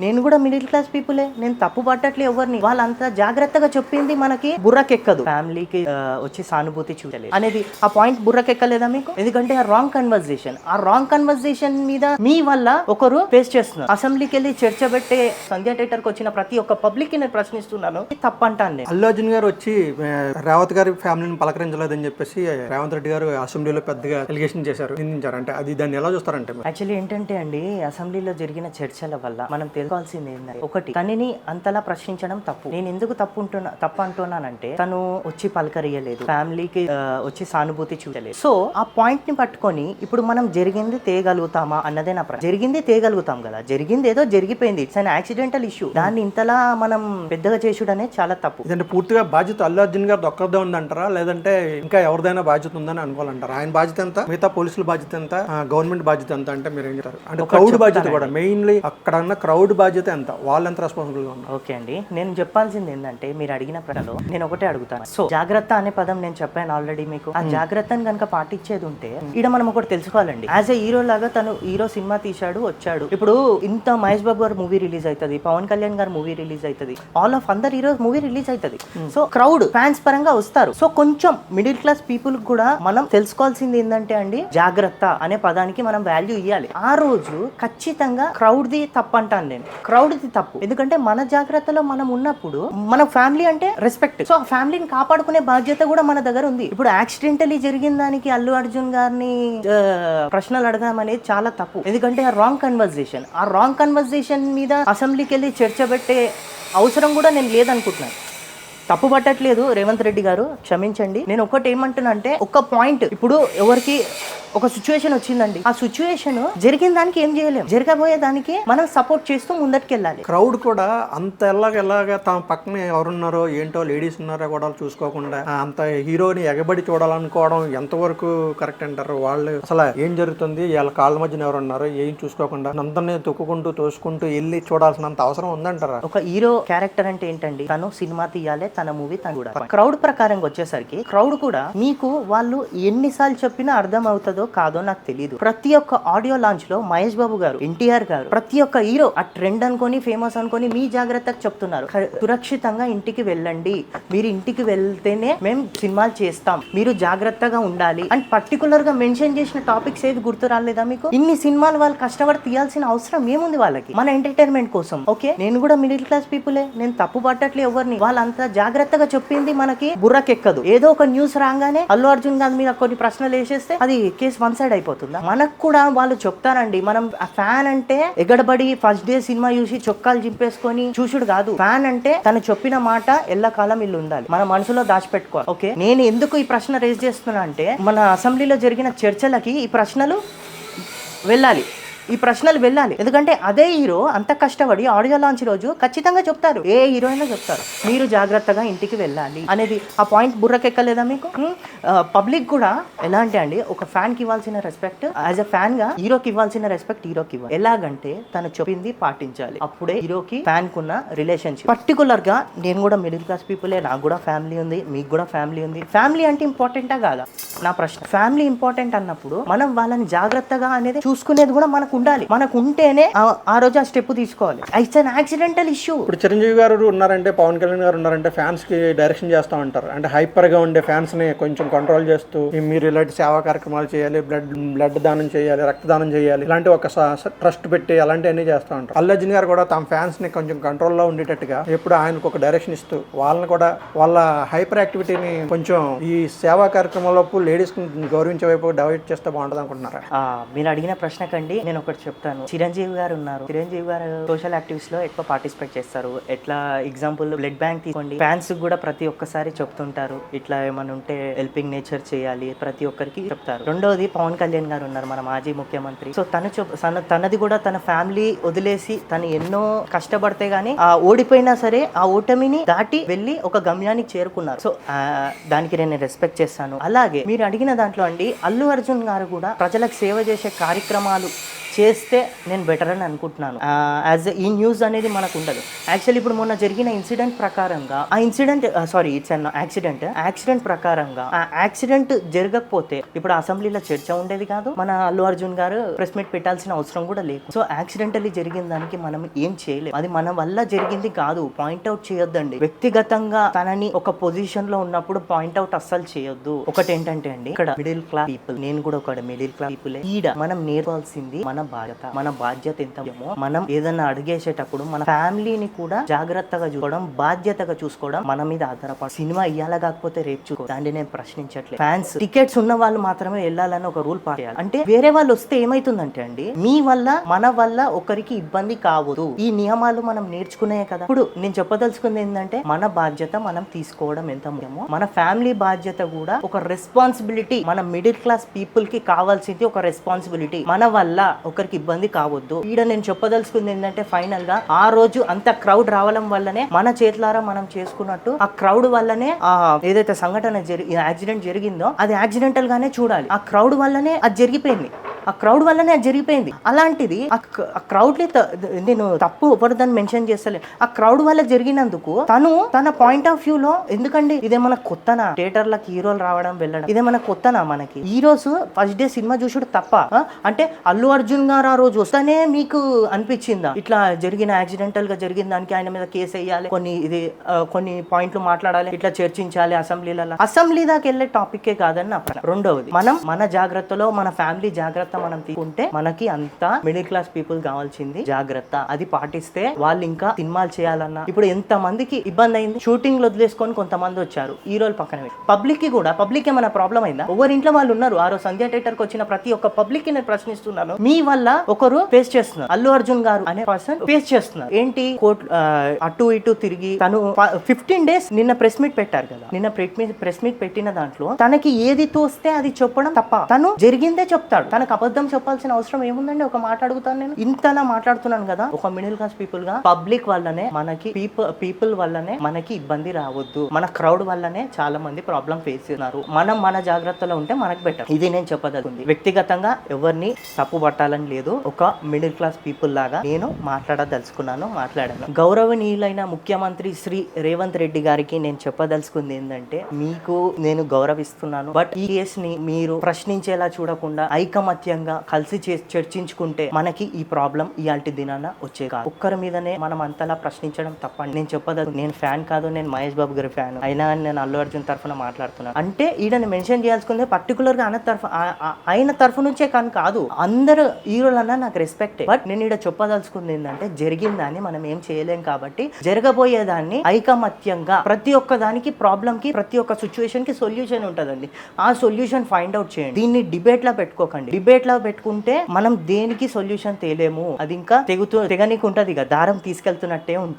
నేను కూడా middle class పీపులే, నేను తప్పు పట్టట్లే ఎవరిని. వాళ్ళంతా జాగ్రత్తగా చెప్పింది మనకి బుర్రకెక్కదు. ఫ్యామిలీకి వచ్చి సానుభూతి చూడలేదు అనేది ఆ పాయింట్ బుర్రకెక్కలేదా మీకు? ఎందుకంటే ఆ రాంగ్ కన్వర్జేషన్ మీద మీ వల్ల ఒకరు ఫేస్ చేస్తున్నారు. అసెంబ్లీకి వెళ్ళి చర్చ పెట్టే సంధ్య థియేటర్ కి వచ్చిన ప్రతి ఒక్క పబ్లిక్ కి నేను ప్రశ్నిస్తున్నాను, తప్పంటాను నేను. అల్లు అర్జున్ గారు వచ్చి రేవంత్ గారి ఫ్యామిలీని పలకరించలేదని చెప్పేసి రేవంత్ రెడ్డి గారు అసెంబ్లీలో పెద్దగా ఎలిగేషన్ చేశారు, నిందించారు. అంటే అది దాన్ని ఎలా చూస్తారంటే యాక్చువల్లీ ఏంటంటే అండి, అసెంబ్లీలో జరిగిన చర్చల వల్ల మనం తెలుసుకోవాల్సింది ఏంటంటే, ఒకటి, తనని అంతలా ప్రశ్నించడం తప్పు. నేను ఎందుకు తప్పు అంటున్నానంటే, తను వచ్చి పలకరియలేదు, ఫ్యామిలీకి వచ్చి సానుభూతి చూడలేదు. సో ఆ పాయింట్ ని పట్టుకొని ఇప్పుడు మనం జరిగింది తేగలుగుతామా అన్నదే నా ప్రశ్న. జరిగింది తేగలుగుతాం కదా, జరిగింది ఏదో జరిగిపోయింది, ఇట్స్ అన్ యాక్సిడెంటల్ ఇష్యూ. దాన్ని ఇంతలా మనం పెద్దగా చేసుడు అనేది చాలా తప్పు. ఇదంటే పూర్తిగా బాధ్యత అల్లు అర్జున్ గారు ఒక్కరిదే ఉందంటారా, లేదంటే ఇంకా ఎవరిదైనా బాధ్యత ఉందని అనుకోవాలంటారా? ఆయన బాధ్యత ఎంత, మిగతా పోలీసుల బాధ్యత ఎంత, గవర్నమెంట్ బాధ్యత ఎంత అంటే మీరు ఏం చెప్తారు? అంటే క్రౌడ్ బాధ్యత కూడా, మెయిన్లీ అక్కడ ఉన్న క్రౌడ్ బాధ్యత ఎంత, వాళ్ళు ఎంత రెస్పాన్సిబుల్ గా ఉన్నారు? ఓకే అండి, నేను చెప్పాల్సింది ఏంటంటే, మీరు అడిగిన ప్రశ్నలో నేను ఒకటే అడుగుతాను. సో జాగ్రత్త అనే పదం నేను చెప్పాను ఆల్రెడీ మీకు. ఆ జాగ్రత్తను కనుక పాటించేది ఉంటే, ఇక్కడ మనం ఒకటి తెలుసుకోవాలండి. యాజ్ ఏ హీరో లాగా తను హీరో సినిమా తీశాడు, వచ్చాడు. ఇప్పుడు ఇంత మహేష్ బాబు గారు మూవీ రిలీజ్ అవుతుంది, పవన్ కళ్యాణ్ గారు మూవీ రిలీజ్ అవుతుంది, ఆల్ ఆఫ్ అందరు హీరోస్ మూవీ రిలీజ్ అవుతుంది. సో క్రౌడ్ ఫ్యాన్స్ పరంగా వస్తారు. సో కొంచెం మిడిల్ క్లాస్ పీపుల్ కూడా మనం తెలుసుకోవాల్సింది ఏంటంటే అండి, జాగ్రత్త అనే పదానికి మనం వాల్యూ ఇవ్వాలి. ఆ రోజు ఖచ్చితంగా క్రౌడ్ ది తప్పు అంటాను నేను, క్రౌడ్ ది తప్పు. ఎందుకంటే మన జాగ్రత్తలో మనం ఉన్నప్పుడు మన ఫ్యామిలీ అంటే రెస్పెక్ట్. సో ఆ ఫ్యామిలీని కాపాడుకునే బాధ్యత కూడా మన దగ్గర ఉంది. ఇప్పుడు యాక్సిడెంటలీ జరిగిన దానికి అల్లు అర్జున్ గారిని ప్రశ్నలు అడగడం అనేది చాలా తప్పు. ఎందుకంటే ఆ రాంగ్ కన్వర్జేషన్ మీద అసెంబ్లీకి వెళ్ళి చర్చ పెట్టే అవసరం కూడా నేను లేదనుకుంటున్నాను. తప్పు పట్టట్లేదు రేవంత్ రెడ్డి గారు, క్షమించండి. నేను ఒకటి ఏమంటున్నా అంటే, ఒక పాయింట్, ఇప్పుడు ఎవరికి ఒక సిచ్యువేషన్ వచ్చిందండి, ఆ సిచ్యువేషన్ జరిగిన దానికి ఏం చేయలేము, జరగబోయే దానికి మనం సపోర్ట్ చేస్తూ ముందటికెళ్ళాలి. క్రౌడ్ కూడా అంత ఎలాగ తమ పక్కన ఎవరున్నారో ఏంటో, లేడీస్ ఉన్నారో కూడా చూసుకోకుండా అంత హీరోని ఎగబడి చూడాలనుకోవడం ఎంతవరకు కరెక్ట్ అంటారు? వాళ్ళు అసలు ఏం జరుగుతుంది, వాళ్ళ కాళ్ళ మధ్యన ఎవరున్నారో ఏం చూసుకోకుండా అందరినీ తొక్కుకుంటూ తోసుకుంటూ వెళ్ళి చూడాల్సినంత అవసరం ఉందంటారా? ఒక హీరో క్యారెక్టర్ అంటే ఏంటండి, తను సినిమా తీయాలి, తన మూవీ తను కూడా. క్రౌడ్ ప్రకారంగా వచ్చేసరికి క్రౌడ్ కూడా మీకు వాళ్ళు ఎన్నిసార్లు చెప్పినా అర్థం అవుతుందో కాదో నాకు తెలియదు. ప్రతి ఒక్క ఆడియో లాంచ్ లో మహేష్ బాబు గారు, ఎన్టీఆర్ గారు, ప్రతి ఒక్క హీరో ఆ ట్రెండ్ అనుకొని, ఫేమస్ అనుకొని మీ జాగ్రత్తకు చెప్తున్నారు, సురక్షితంగా ఇంటికి వెళ్ళండి, మీరు ఇంటికి వెళ్తేనే మేము సినిమాలు చేస్తాం, మీరు జాగ్రత్తగా ఉండాలి అని పర్టికులర్ గా మెన్షన్ చేసిన టాపిక్స్ ఏది గుర్తు రాలేదా మీకు? ఇన్ని సినిమాలు వాళ్ళు కష్టపడి తీయాల్సిన అవసరం ఏముంది వాళ్ళకి, మన ఎంటర్టైన్మెంట్ కోసం. ఓకే, నేను కూడా మిడిల్ క్లాస్ పీపులే, నేను తప్పు పట్టట్లే ఎవరిని. వాళ్ళంతా జాగ్రత్తగా చెప్పింది మనకి బుర్రకెక్కదు. ఏదో ఒక న్యూస్ రాగానే అల్లు అర్జున్ గారి మీద కొన్ని ప్రశ్నలు వేసేస్తే అది కేసు వన్ సైడ్ అయిపోతుందా? మనకు కూడా వాళ్ళు చెప్తారండి, మనం ఆ ఫ్యాన్ అంటే ఎగడబడి ఫస్ట్ డే సినిమా చూసి చొక్కాలు చింపేసుకొని చూసుడు కాదు. ఫ్యాన్ అంటే తను చెప్పిన మాట ఎల్లకాలం ఇల్లు ఉండాలి, మన మనసులో దాచిపెట్టుకోవాలి. ఓకే, నేను ఎందుకు ఈ ప్రశ్న రేజ్ చేస్తున్నా అంటే, మన అసెంబ్లీలో జరిగిన చర్చలకి ఈ ప్రశ్నలు వెళ్ళాలి, ఎందుకంటే అదే హీరో అంత కష్టపడి ఆడియో లాంచ్ రోజు ఖచ్చితంగా చెప్తారు, ఏ హీరో అయినా చెప్తారు, మీరు జాగ్రత్తగా ఇంటికి వెళ్ళాలి అనేది. ఆ పాయింట్ బుర్రకెక్కలేదా మీకు? పబ్లిక్ కూడా ఎలా అంటే అండి, ఒక ఫ్యాన్ కి ఇవ్వాల్సిన రెస్పెక్ట్ యాజ్ అ ఫ్యాన్ గా హీరోకి ఇవ్వాల్సిన రెస్పెక్ట్ హీరోకి ఇవ్వాలి. ఎలాగంటే తను చెప్పింది పాటించాలి, అప్పుడే హీరోకి ఫ్యాన్ కున్న రిలేషన్షిప్. పర్టికులర్ గా నేను కూడా మిడిల్ క్లాస్ పీపులే, నాకు కూడా ఫ్యామిలీ ఉంది, మీకు కూడా ఫ్యామిలీ ఉంది. ఫ్యామిలీ అంటే ఇంపార్టెంటా కాదా నా ప్రశ్న? ఫ్యామిలీ ఇంపార్టెంట్ అన్నప్పుడు మనం వాళ్ళని జాగ్రత్తగా అనేది చూసుకునేది కూడా మనకు ఉండాలి. మనకు ఉంటేనే ఆ రోజు ఆ స్టెప్ తీసుకోవాలి. It's an accidental issue. ఇప్పుడు చిరంజీవి గారు ఉన్నారంటే, పవన్ కళ్యాణ్ గారు ఉన్నారంటే ఫ్యాన్స్ కి డైరెక్షన్ చేస్తా ఉంటారు. అంటే హైపర్ గా ఉండే ఫ్యాన్స్ ని కొంచెం కంట్రోల్ చేస్తూ, మీరు ఇలాంటి సేవా కార్యక్రమాలు చేయాలి, బ్లడ్ దానం చేయాలి, రక్తదానం చేయాలి, ఇలాంటి ఒక ట్రస్ట్ పెట్టి అలాంటివన్నీ చేస్తూ ఉంటారు. అల్లు అర్జున్ గారు కూడా తమ ఫ్యాన్స్ ని కొంచెం కంట్రోల్ లో ఉండేటట్టుగా ఎప్పుడు ఆయనకు ఒక డైరెక్షన్ ఇస్తూ, వాళ్ళని కూడా వాళ్ళ హైపర్ యాక్టివిటీని కొంచెం ఈ సేవా కార్యక్రమంలో లేడీస్ గౌరవించే వైపు డైవర్ట్ చేస్తే బాగుంటుంది అనుకుంటున్నారా? మీరు అడిగిన ప్రశ్న కండి నేను ఒకటి చెప్తాను. చిరంజీవి గారు ఉన్నారు, చిరంజీవి గారు సోషల్ యాక్టివిటీస్ లో ఎక్కువ పార్టిసిపేట్ చేస్తారు. ఎట్లా ఎగ్జాంపుల్ బ్లడ్ బ్యాంక్ తీసుకోండి, ఫ్యాన్స్ కూడా ప్రతి ఒక్కసారి చెప్తుంటారు, ఇట్లా ఏమైనా ఉంటే హెల్పింగ్ నేచర్ చేయాలి, ప్రతి ఒక్కరికి చెప్తారు. రెండోది పవన్ కళ్యాణ్ గారు ఉన్నారు, మన మాజీ ముఖ్యమంత్రి. సో తనది కూడా తన ఫ్యామిలీ వదిలేసి తను ఎన్నో కష్టపడితే గానీ ఆ ఓడిపోయినా సరే ఆ ఓటమిని దాటి వెళ్ళి ఒక గమ్యానికి చేరుకున్నారు. సో దానికి నేను రెస్పెక్ట్ చేస్తాను. అలాగే మీరు అడిగిన దాంట్లో అండి, అల్లు అర్జున్ గారు కూడా ప్రజలకు సేవ చేసే కార్యక్రమాలు చేస్తే నేను బెటర్ అని అనుకుంటున్నాను. యాజ్ ఈ న్యూస్ అనేది మనకు ఉండదు. యాక్చువల్లీ ఇప్పుడు మొన్న జరిగిన ఇన్సిడెంట్ ప్రకారంగా ఆ ఇన్సిడెంట్ ఇట్స్ అన్ యాక్సిడెంట్ ప్రకారంగా ఆ యాక్సిడెంట్ జరగకపోతే ఇప్పుడు అసెంబ్లీలో చర్చ ఉండేది కాదు, మన అల్లు అర్జున్ గారు ప్రెస్ మీట్ పెట్టాల్సిన అవసరం కూడా లేదు. సో యాక్సిడెంటల్లీ జరిగిన దానికి మనం ఏం చేయలేము, అది మన వల్ల జరిగింది కాదు, పాయింట్అవుట్ చేయొద్దండి. వ్యక్తిగతంగా తనని ఒక పొజిషన్ లో ఉన్నప్పుడు పాయింట్అవుట్ అస్సలు చేయొద్దు. ఒకటి ఏంటంటే అండి, ఇక్కడ మిడిల్ క్లాస్ పీపుల్, నేను కూడా ఒక మిడిల్ క్లాస్ పీపుల్, ఈడ మనం నేర్పాల్సింది మన బాధ్యత ఎంత ముఖ్యమో, మనం ఏదైనా అడిగేసేటప్పుడు మన ఫ్యామిలీని కూడా జాగ్రత్తగా చూసుకోవడం, బాధ్యతగా చూసుకోవడం మన మీద ఆధారపడి. సినిమా ఇయ్యాల కాకపోతే రేపు చూసుకో, దాన్ని నేను ప్రశ్నించట్లేదు. ఫ్యాన్స్ టికెట్స్ ఉన్న వాళ్ళు మాత్రమే వెళ్ళాలని ఒక రూల్ పాస్ చేయాలి. అంటే వేరే వాళ్ళు వస్తే ఏమైతుందంటే అండి, మీ వల్ల మన వల్ల ఒకరికి ఇబ్బంది కావద్దు. ఈ నియమాలు మనం నేర్చుకునే కదా. ఇప్పుడు నేను చెప్పదలుచుకుంది ఏంటంటే, మన బాధ్యత మనం తీసుకోవడం ఎంత ముఖ్యమో, మన ఫ్యామిలీ బాధ్యత కూడా ఒక రెస్పాన్సిబిలిటీ. మన మిడిల్ క్లాస్ పీపుల్ కి కావాల్సింది ఒక రెస్పాన్సిబిలిటీ. మన వల్ల ఒకరికి ఇబ్బంది కావద్దు. ఈడ నేను చెప్పదలుచుకుంది ఏంటంటే, ఫైనల్ గా ఆ రోజు అంత క్రౌడ్ రావడం వల్లనే మన చేతులారా మనం చేసుకున్నట్టు ఆ క్రౌడ్ వల్లనే ఏదైతే సంఘటన యాక్సిడెంట్ జరిగిందో అది యాక్సిడెంటల్ గానే చూడాలి. ఆ క్రౌడ్ వల్లనే అది జరిగిపోయింది. అలాంటిది ఆ క్రౌడ్ నేను తప్పు ఎవరిదని మెన్షన్ చేస్తలే, ఆ క్రౌడ్ వల్ల జరిగినందుకు తన పాయింట్ ఆఫ్ వ్యూ లో, ఎందుకండి ఇదేమన్నా కొత్తనా థియేటర్లకు హీరోలు రావడం వెళ్ళడం, ఇదేమన్నా కొత్తనా? మనకి ఈ రోజు ఫస్ట్ డే సినిమా చూసుడు తప్ప అంటే అల్లు అర్జున్ గారు ఆ రోజు వస్తానే మీకు అనిపించిందా ఇట్లా జరిగిన యాక్సిడెంటల్ గా జరిగిన దానికి ఆయన మీద కేసు వేయాలి, కొన్ని పాయింట్లు మాట్లాడాలి, ఇట్లా చర్చించాలి అసెంబ్లీ దాకా వెళ్ళే టాపికే కాదని నా ప్రశ్న. రెండవది, మనం మన జాగ్రత్తలో మన ఫ్యామిలీ జాగ్రత్త మనం తీసుకుంటే మనకి అంతా మిడిల్ క్లాస్ పీపుల్ కావాల్సింది జాగ్రత్త. అది పాటిస్తే వాళ్ళు ఇంకా సినిమాలు చేయాలన్నా, ఇప్పుడు ఎంత మందికి ఇబ్బంది అయింది, షూటింగ్ వదిలేసుకొని కొంతమంది వచ్చారు, హీరోలు పక్కన పబ్లిక్ ఏమైనా ప్రాబ్లం అయిందా? ఎవరి ఇంట్లో వాళ్ళు ఉన్నారు. ఆ రోజు సంధ్య థియేటర్ కి వచ్చిన ప్రతి ఒక్క పబ్లిక్ కి నేను ప్రశ్నిస్తున్నాను, మీ వల్ల ఒకరు ఫేస్ చేస్తున్నారు, అల్లు అర్జున్ గారు అనే పర్సన్ ఫేస్ చేస్తున్నారు. ఏంటి కోర్టు అటు ఇటు తిరిగి తను 15 days నిన్న ప్రెస్ మీట్ పెట్టారు కదా, నిన్న ప్రెస్ మీట్ పెట్టిన దాంట్లో తనకి ఏది తోస్తే అది చెప్పడం తప్ప, తను జరిగిందే చెప్తాడు. తనకు అబద్ధం చెప్పాల్సిన అవసరం ఏముందండి? ఒక మాట అడుగుతాను నేను, ఇంతలా మాట్లాడుతున్నాను కదా, ఒక మిడిల్ క్లాస్ పీపుల్ గా పబ్లిక్ వల్లనే మనకి పీపుల్ వల్లనే మనకి ఇబ్బంది రావద్దు, మన క్రౌడ్ వల్లనే చాలా మంది ప్రాబ్లం ఫేస్ చేస్తున్నారు. మనం మన జాగ్రత్తలో ఉంటే మనకు బెటర్. ఇది నేను చెప్పదలుచుకుంది. వ్యక్తిగతంగా ఎవరిని తప్పు పట్టాలని లేదు, ఒక మిడిల్ క్లాస్ పీపుల్ లాగా నేను మాట్లాడాను. గౌరవనీయులైన ముఖ్యమంత్రి శ్రీ రేవంత్ రెడ్డి గారికి నేను చెప్పదలుచుకుంది ఏంటంటే, మీకు నేను గౌరవిస్తున్నాను, బట్ ఈ కేసుని మీరు ప్రశ్నించేలా చూడకుండా ఐకమత్యంగా కలిసి చర్చించుకుంటే మనకి ఈ ప్రాబ్లం ఇయాల్టి దినాన వచ్చే కాదు. ఒక్కరి మీదనే మనం అంతలా ప్రశ్నించడం తప్పండి. నేను చెప్పదలు, నేను ఫ్యాన్ కాదు, నేను మహేష్ బాబు గారి ఫ్యాన్ అయినా నేను అల్లు అర్జున్ తరఫున మాట్లాడుతున్నాను. అంటే ఈడని మెన్షన్ చేయాల్సుకుంది పర్టికులర్ గా ఆయన తరఫు నుంచే కాదు, అందరు హీరోలన్నా నాకు రెస్పెక్టే. బట్ నేను ఈడ చెప్పదలుచుకుంది ఏంటంటే, జరిగిందాన్ని మనం ఏం చేయలేం కాబట్టి జరగబోయేదాన్ని ఐకమత్యంగా ప్రతి ఒక్క దానికి ప్రాబ్లం కి, ప్రతి ఒక్క సిచ్యువేషన్ కి సొల్యూషన్ ఉంటుందండి. ఆ సొల్యూషన్ ఫైండ్ అవుట్ చేయండి. దీన్ని డిబేట్ లా పెట్టుకోకండి. డిబేట్ లా పెట్టుకుంటే మనం దేనికి సొల్యూషన్ తేలేము, అది ఇంకా తెగనీకి ఉంటది, ఇక దారం తీసుకెళ్తున్నట్టే ఉంటుంది.